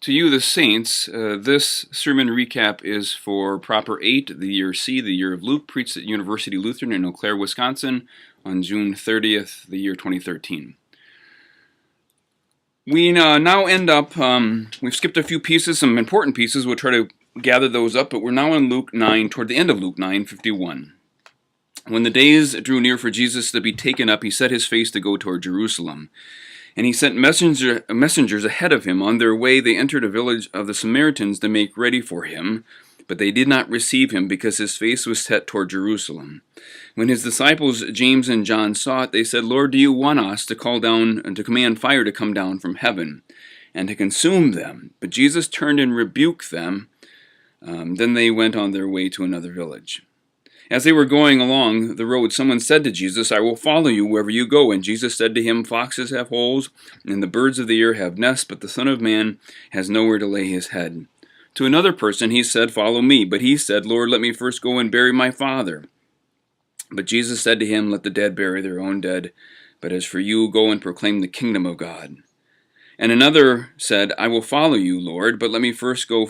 To you, the saints, this sermon recap is for Proper 8, the year C, the year of Luke, preached at University Lutheran in Eau Claire, Wisconsin on June 30th, the year 2013. We now end up, we've skipped a few pieces, some important pieces. We'll try to gather those up, but we're now in Luke 9, toward the end of Luke 9:51. When the days drew near for Jesus to be taken up, he set his face to go toward Jerusalem. And he sent messengers ahead of him. On their way they entered a village of the Samaritans to make ready for him, but they did not receive him, because his face was set toward Jerusalem. When his disciples James and John saw it, they said, "Lord, do you want us to call down and to command fire to come down from heaven and to consume them?" But Jesus turned and rebuked them. Then they went on their way to another village. As they were going along the road, someone said to Jesus, "I will follow you wherever you go." And Jesus said to him, "Foxes have holes, and the birds of the air have nests, but the Son of Man has nowhere to lay his head." To another person he said, "Follow me." But he said, "Lord, let me first go and bury my father." But Jesus said to him, "Let the dead bury their own dead, but as for you, go and proclaim the kingdom of God." And another said, "I will follow you, Lord, but let me first go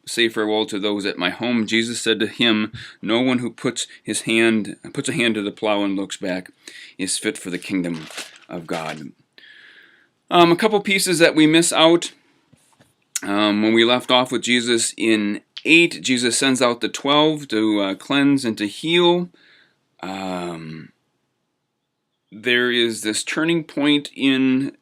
say farewell to those at my home." Jesus said to him, "No one who puts a hand to the plow and looks back is fit for the kingdom of God." A couple pieces that we miss out. When we left off with Jesus in 8, Jesus sends out the 12 to cleanse and to heal. There is this turning point in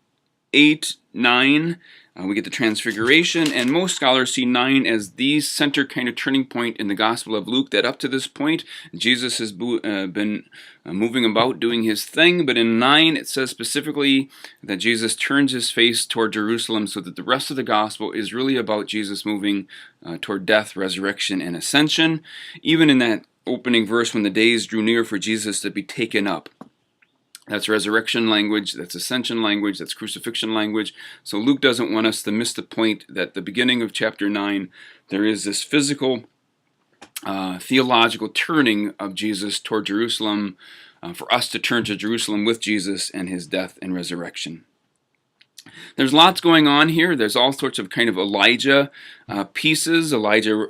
8, 9. We get the transfiguration, and most scholars see 9 as the center kind of turning point in the Gospel of Luke, that up to this point, Jesus has been moving about doing his thing, but in 9 it says specifically that Jesus turns his face toward Jerusalem, so that the rest of the Gospel is really about Jesus moving toward death, resurrection, and ascension. Even in that opening verse, when the days drew near for Jesus to be taken up, that's resurrection language, that's ascension language, that's crucifixion language. So Luke doesn't want us to miss the point that at the beginning of chapter 9, there is this physical, theological turning of Jesus toward Jerusalem, for us to turn to Jerusalem with Jesus and his death and resurrection. There's lots going on here. There's all sorts of kind of Elijah pieces, Elijah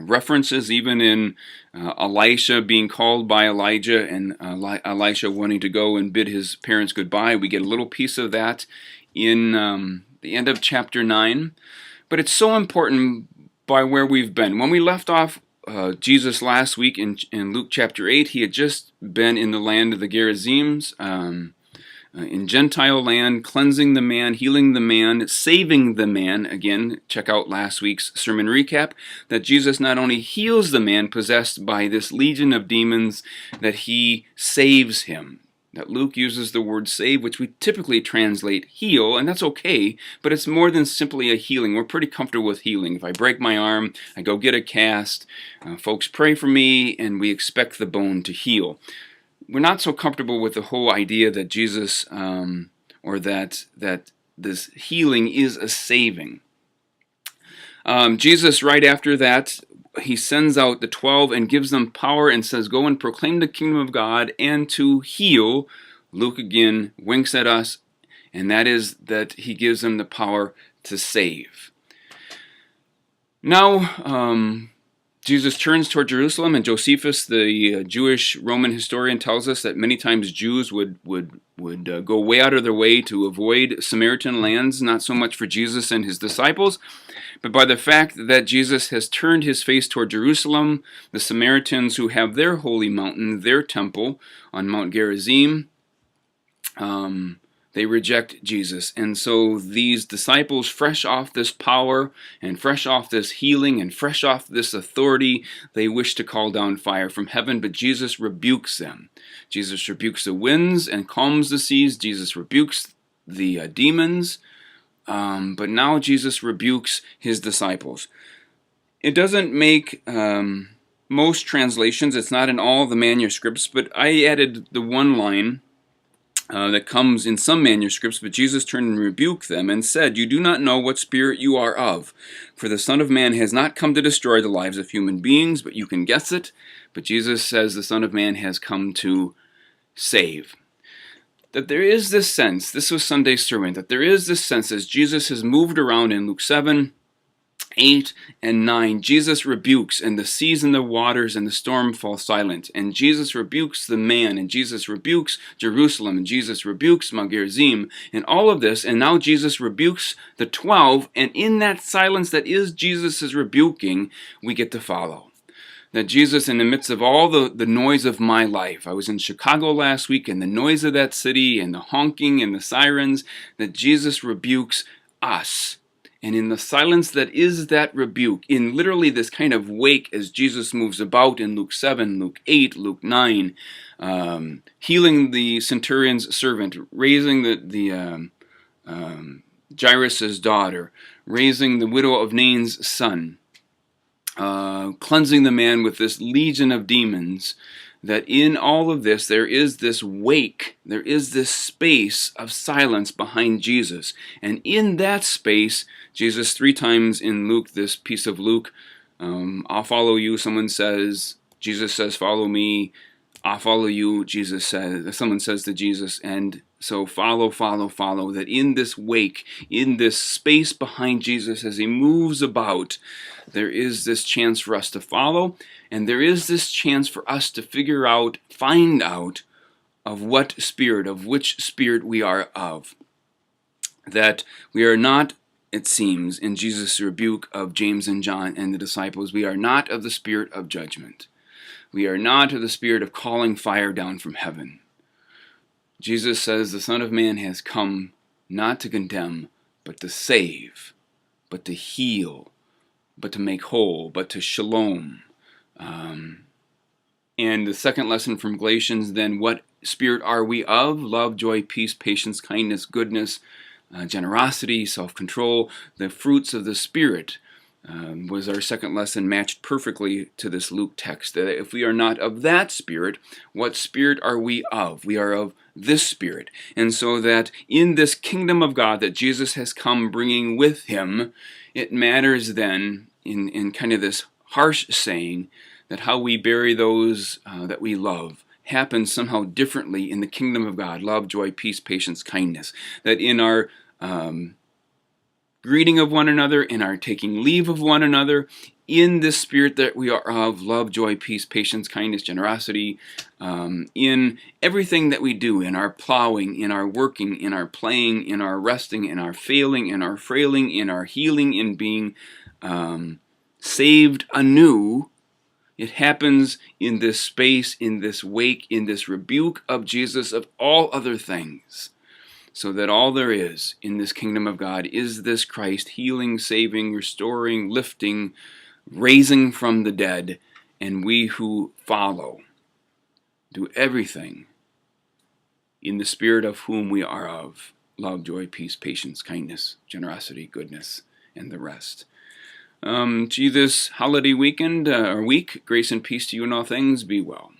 references, even in Elisha being called by Elijah, and Elisha wanting to go and bid his parents goodbye. We get a little piece of that in the end of chapter 9. But it's so important by where we've been. When we left off Jesus last week in Luke chapter 8, he had just been in the land of the Gerasenes, in Gentile land, cleansing the man, healing the man, saving the man. Again, check out last week's sermon recap, that Jesus not only heals the man possessed by this legion of demons, that he saves him. That Luke uses the word save, which we typically translate heal, and that's okay, but it's more than simply a healing. We're pretty comfortable with healing. If I break my arm, I go get a cast, folks pray for me, and we expect the bone to heal. We're not so comfortable with the whole idea that Jesus, or that this healing is a saving. Jesus, right after that, he sends out the 12 and gives them power and says, "Go and proclaim the kingdom of God and to heal." Luke again winks at us, and that is that he gives them the power to save. Now, Jesus turns toward Jerusalem, and Josephus, the Jewish Roman historian, tells us that many times Jews would go way out of their way to avoid Samaritan lands, not so much for Jesus and his disciples, but by the fact that Jesus has turned his face toward Jerusalem. The Samaritans, who have their holy mountain, their temple on Mount Gerizim, they reject Jesus. And so these disciples, fresh off this power and fresh off this healing and fresh off this authority, they wish to call down fire from heaven, but Jesus rebukes them. Jesus rebukes the winds and calms the seas. Jesus rebukes the demons. But now Jesus rebukes his disciples. It doesn't make most translations. It's not in all the manuscripts, but I added the one line that comes in some manuscripts. But Jesus turned and rebuked them and said, "You do not know what spirit you are of, for the Son of Man has not come to destroy the lives of human beings," but you can guess it. But Jesus says the Son of Man has come to save. that there is this sense, this was Sunday's sermon, that there is this sense as Jesus has moved around in Luke 7, 8, and 9, Jesus rebukes, and the seas and the waters and the storm fall silent. And Jesus rebukes the man, and Jesus rebukes Jerusalem, and Jesus rebukes Mount Gerizim, and all of this. And now Jesus rebukes the 12, and in that silence that is Jesus' rebuking, we get to follow. That Jesus, in the midst of all the noise of my life, I was in Chicago last week, and the noise of that city, and the honking and the sirens, that Jesus rebukes us. And in the silence that is that rebuke, in literally this kind of wake as Jesus moves about in Luke 7, Luke 8, Luke 9, healing the centurion's servant, raising the Jairus' daughter, raising the widow of Nain's son, cleansing the man with this legion of demons, that in all of this there is this wake, there is this space of silence behind Jesus. And in that space, Jesus 3 times in Luke, this piece of Luke, I'll follow you, someone says, Jesus says, follow me, I'll follow you, Jesus says, someone says to Jesus, and so follow, follow, follow, that in this wake, in this space behind Jesus as he moves about, there is this chance for us to follow, and there is this chance for us to figure out, find out of what spirit, of which spirit we are of. That we are not, it seems, in Jesus' rebuke of James and John and the disciples, we are not of the spirit of judgment. We are not of the spirit of calling fire down from heaven. Jesus says the Son of Man has come not to condemn, but to save, but to heal, but to make whole, but to shalom. And the second lesson from Galatians, then, what spirit are we of? Love, joy, peace, patience, kindness, goodness, generosity, self-control. The fruits of the Spirit was our second lesson, matched perfectly to this Luke text. That if we are not of that spirit, what spirit are we of? We are of this spirit. And so that in this kingdom of God that Jesus has come bringing with him, it matters then, in kind of this harsh saying, that how we bury those that we love happens somehow differently in the kingdom of God. Love, joy, peace, patience, kindness. That in our greeting of one another, in our taking leave of one another, in this spirit that we are of, love, joy, peace, patience, kindness, generosity, in everything that we do, in our plowing, in our working, in our playing, in our resting, in our failing, in our frailing, in our healing, in being saved anew, it happens in this space, in this wake, in this rebuke of Jesus of all other things. So that all there is in this kingdom of God is this Christ healing, saving, restoring, lifting, raising from the dead, and we who follow do everything in the spirit of whom we are of. Love, joy, peace, patience, kindness, generosity, goodness, and the rest. To this holiday weekend, or week, grace and peace to you in all things. Be well.